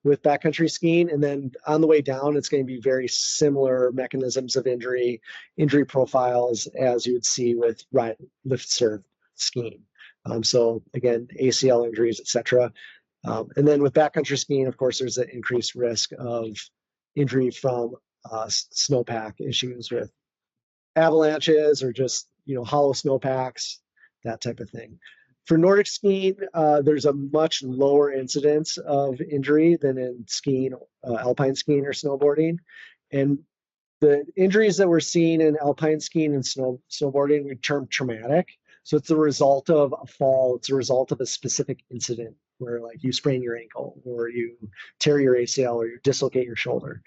with backcountry skiing, and then on the way down, it's going to be very similar mechanisms of injury profiles as you would see with lift serve skiing. So again, ACL injuries, etc. And then with backcountry skiing, of course, there's an increased risk of injury from snowpack issues with avalanches or just hollow snowpacks, that type of thing. For Nordic skiing, there's a much lower incidence of injury than in skiing, alpine skiing or snowboarding. And the injuries that we're seeing in alpine skiing and snowboarding we term traumatic. So it's the result of a fall. It's a result of a specific incident where like you sprain your ankle or you tear your ACL or you dislocate your shoulder.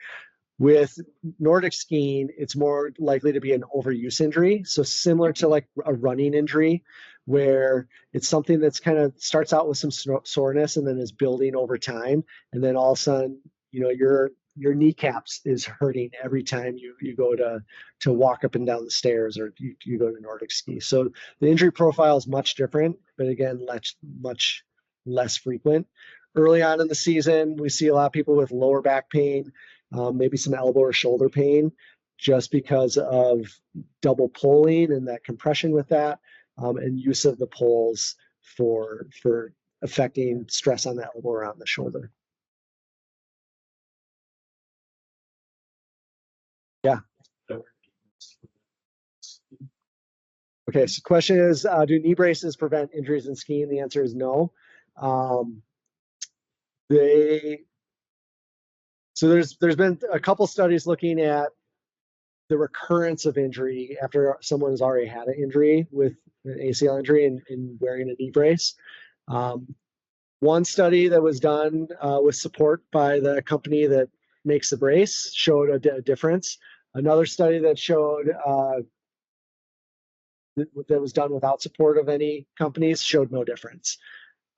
With Nordic skiing, it's more likely to be an overuse injury. So similar to like a running injury, where it's something that's kind of starts out with some soreness and then is building over time. And then all of a sudden, your kneecaps is hurting every time you go to walk up and down the stairs or you go to Nordic ski. So the injury profile is much different, but again, much less frequent. Early on in the season, we see a lot of people with lower back pain, maybe some elbow or shoulder pain, just because of double pulling and that compression with that, and use of the poles for affecting stress on the elbow or on the shoulder. Yeah. Okay, so question is, do knee braces prevent injuries in skiing? The answer is no. So there's been a couple studies looking at the recurrence of injury after someone has already had an injury with an ACL injury and wearing a knee brace. One study that was done with support by the company that makes the brace showed a difference. Another study that showed that was done without support of any companies showed no difference.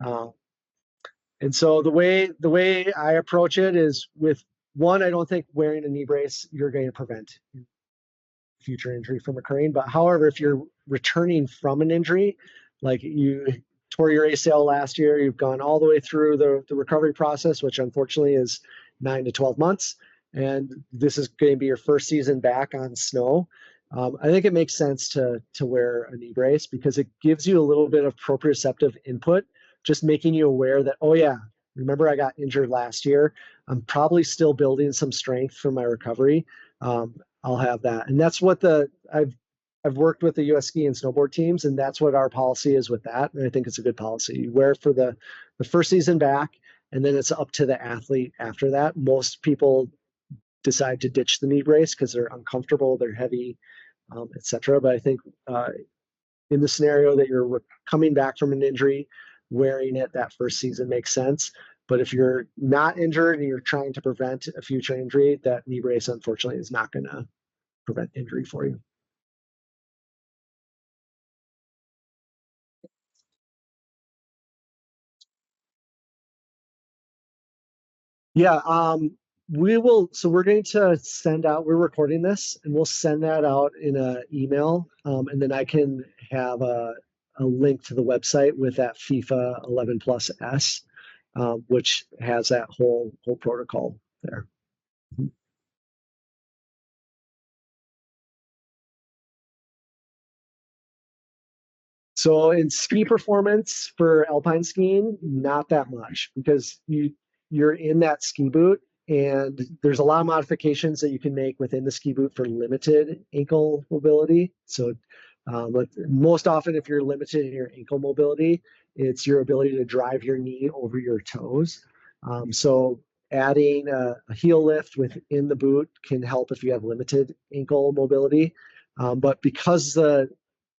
And so the way I approach it is with one, I don't think wearing a knee brace, you're going to prevent future injury from occurring. But however, if you're returning from an injury, like you tore your ACL last year, you've gone all the way through the recovery process, which unfortunately is 9 to 12 months. And this is going to be your first season back on snow. I think it makes sense to wear a knee brace because it gives you a little bit of proprioceptive input, just making you aware that, oh yeah, remember I got injured last year. I'm probably still building some strength for my recovery. I'll have that. And that's what I've worked with the US ski and snowboard teams, and that's what our policy is with that. And I think it's a good policy. You wear it for the first season back, and then it's up to the athlete after that. Most people decide to ditch the knee brace because they're uncomfortable, they're heavy, etc. But I think in the scenario that you're coming back from an injury, wearing it that first season makes sense. But if you're not injured and you're trying to prevent a future injury, that knee brace, unfortunately, is not going to prevent injury for you. Yeah, we will. So we're going to send out, we're recording this and we'll send that out in an email. And then I can have a link to the website with that FIFA 11 Plus S, which has that whole protocol there. So in ski performance for alpine skiing, not that much because you're in that ski boot and there's a lot of modifications that you can make within the ski boot for limited ankle mobility. So but most often if you're limited in your ankle mobility, it's your ability to drive your knee over your toes. So adding a heel lift within the boot can help if you have limited ankle mobility. But because the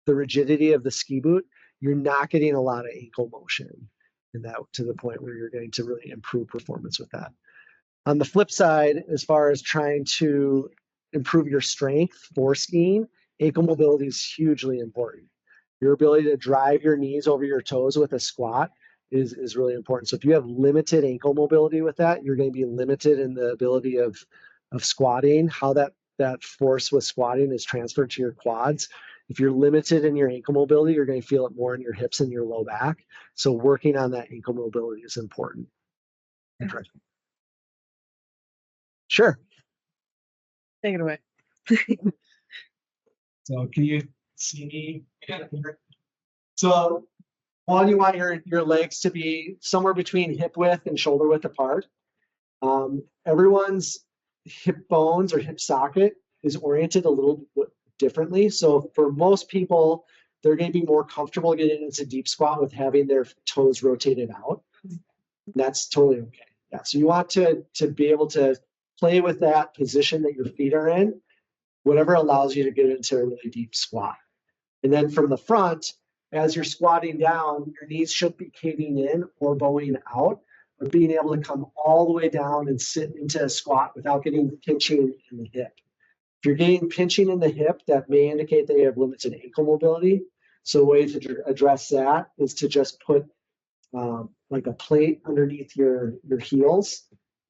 rigidity of the ski boot, you're not getting a lot of ankle motion in that to the point where you're going to really improve performance with that. On the flip side, as far as trying to improve your strength for skiing, ankle mobility is hugely important. Your ability to drive your knees over your toes with a squat is really important. So if you have limited ankle mobility with that, you're going to be limited in the ability of squatting, how that that force with squatting is transferred to your quads. If you're limited in your ankle mobility, you're going to feel it more in your hips and your low back. So working on that ankle mobility is important. Sure. Take it away. So can you see me? So one, you want your legs to be somewhere between hip width and shoulder width apart. Everyone's hip bones or hip socket is oriented a little bit differently. So for most people, they're going to be more comfortable getting into deep squat with having their toes rotated out. That's totally okay. Yeah. So you want to be able to play with that position that your feet are in, whatever allows you to get into a really deep squat. And then from the front, as you're squatting down, your knees shouldn't be caving in or bowing out, but being able to come all the way down and sit into a squat without getting pinching in the hip. If you're getting pinching in the hip, that may indicate that you have limited ankle mobility. So a way to address that is to just put like a plate underneath your heels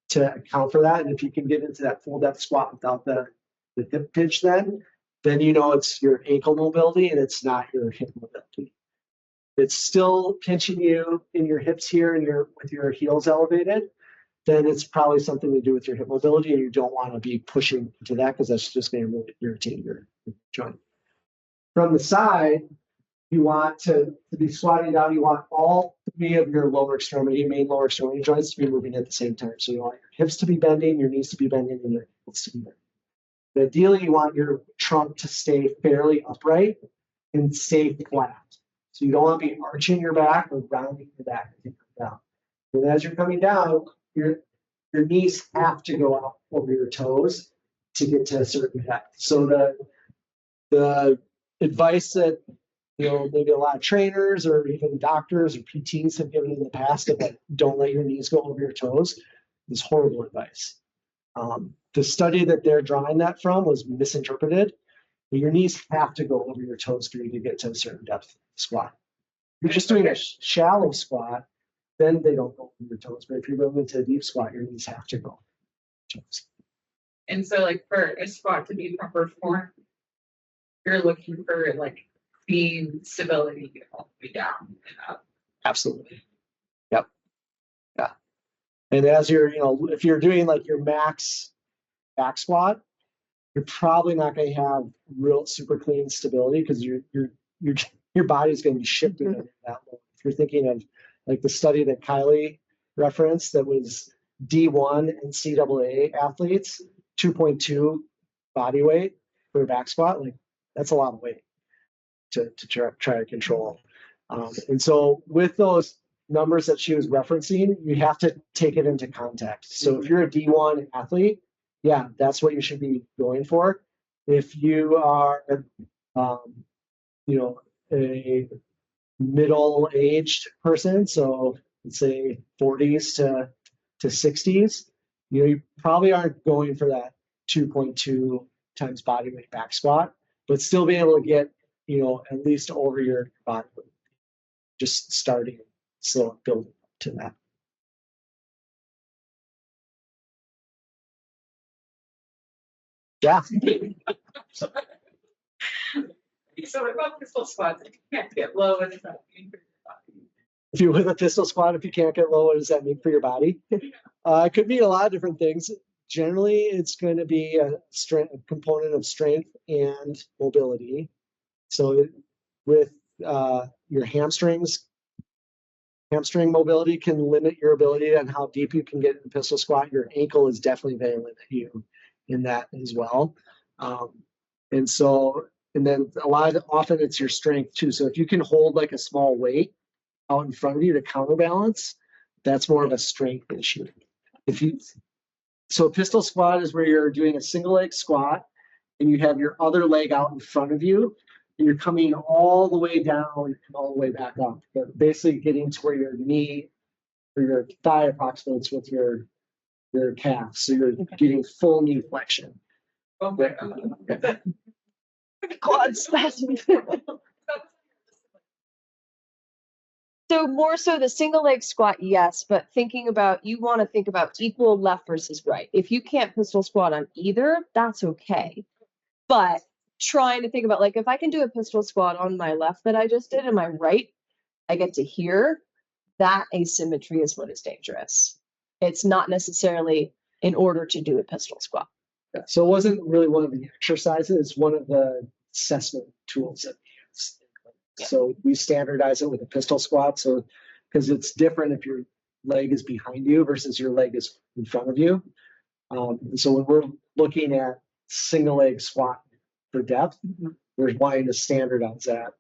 to account for that. And if you can get into that full depth squat without the hip pinch, then you know it's your ankle mobility and it's not your hip mobility. It's still pinching you in your hips here and with your heels elevated, then it's probably something to do with your hip mobility, and you don't want to be pushing into that because that's just going to really irritate your joint. From the side, you want to be squatting down. You want all three of your main lower extremity joints to be moving at the same time. So you want your hips to be bending, your knees to be bending, and your ankles to be bending. But ideally, you want your trunk to stay fairly upright and stay flat. So you don't want to be arching your back or rounding your back as you come down. And as you're coming down, your knees have to go out over your toes to get to a certain depth. So the advice that maybe a lot of trainers or even doctors or PTs have given in the past of like, don't let your knees go over your toes is horrible advice. The study that they're drawing that from was misinterpreted. Your knees have to go over your toes for you to get to a certain depth squat. If you're just doing a shallow squat, then they don't go over your toes. But if you're going into a deep squat, your knees have to go over your toes. And so like for a squat to be proper form, you're looking for like being stability all the way down and up. Absolutely. Yep. Yeah. And as you're, if you're doing like your max back squat, you're probably not going to have real super clean stability because your body's going to be shifting at that level. If you're thinking of like the study that Kylie referenced that was D1 and CAA athletes, 2.2 body weight for a back squat, like that's a lot of weight to try to control. And so with those numbers that she was referencing, you have to take it into context. So if you're a D1 athlete, yeah, that's what you should be going for. If you are, a middle-aged person, so let's say 40s to 60s, you probably aren't going for that 2.2 times body weight back squat, but still being able to get, at least over your body weight, just starting slow, building up to that. Yeah. So what about pistol squats? If you can't get low, what does that mean for your body? If you're with a pistol squat, if you can't get low, what does that mean for your body? It could mean a lot of different things. Generally, it's going to be a component of strength and mobility. So with your hamstring mobility can limit your ability on how deep you can get in a pistol squat. Your ankle is definitely going to limit you in that as well. And then often it's your strength too. So if you can hold like a small weight out in front of you to counterbalance, that's more of a strength issue. So a pistol squat is where you're doing a single leg squat and you have your other leg out in front of you and you're coming all the way down and all the way back up, but basically getting to where your knee or your thigh approximates with your calf. So you're getting full knee flexion. Okay. Quad spasm. So more so the single leg squat, yes, but thinking about, you want to think about equal left versus right. If you can't pistol squat on either, that's okay. But trying to think about, like, if I can do a pistol squat on my left that I just did and my right, I get to here, that asymmetry is what is dangerous. It's not necessarily in order to do a pistol squat. Yeah, so it wasn't really one of the exercises, it's one of the assessment tools that we use. Yeah. So we standardize it with a pistol squat. So because it's different if your leg is behind you versus your leg is in front of you. And so when we're looking at single leg squat for depth, we're wanting to standardize that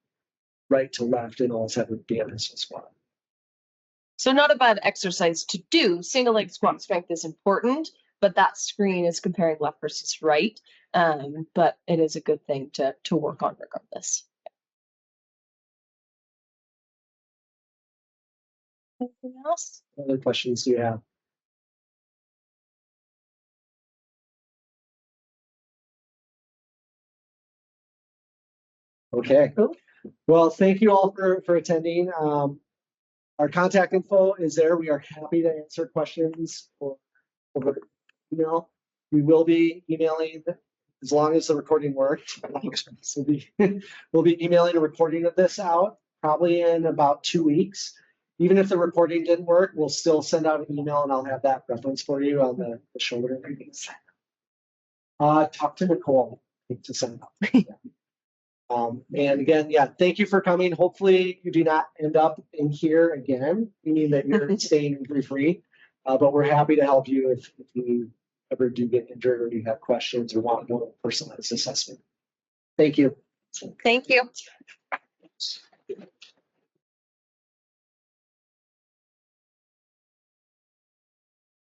right to left and always have it be a pistol squat. So not a bad exercise to do. Single leg squat strength is important, but that screen is comparing left versus right. But it is a good thing to work on regardless. Anything else? What other questions do you have? Okay. Cool. Well, thank you all for attending. Our contact info is there. We are happy to answer questions over email. We will be emailing as long as the recording worked. We'll be emailing a recording of this out probably in about 2 weeks. Even if the recording didn't work, we'll still send out an email and I'll have that reference for you on the shoulder readings. Talk to Nicole to send up. And again, yeah, thank you for coming. Hopefully you do not end up in here again, meaning that you're staying injury-free. But we're happy to help you if you ever do get injured or you have questions or want more personalized assessment. Thank you. Thank you.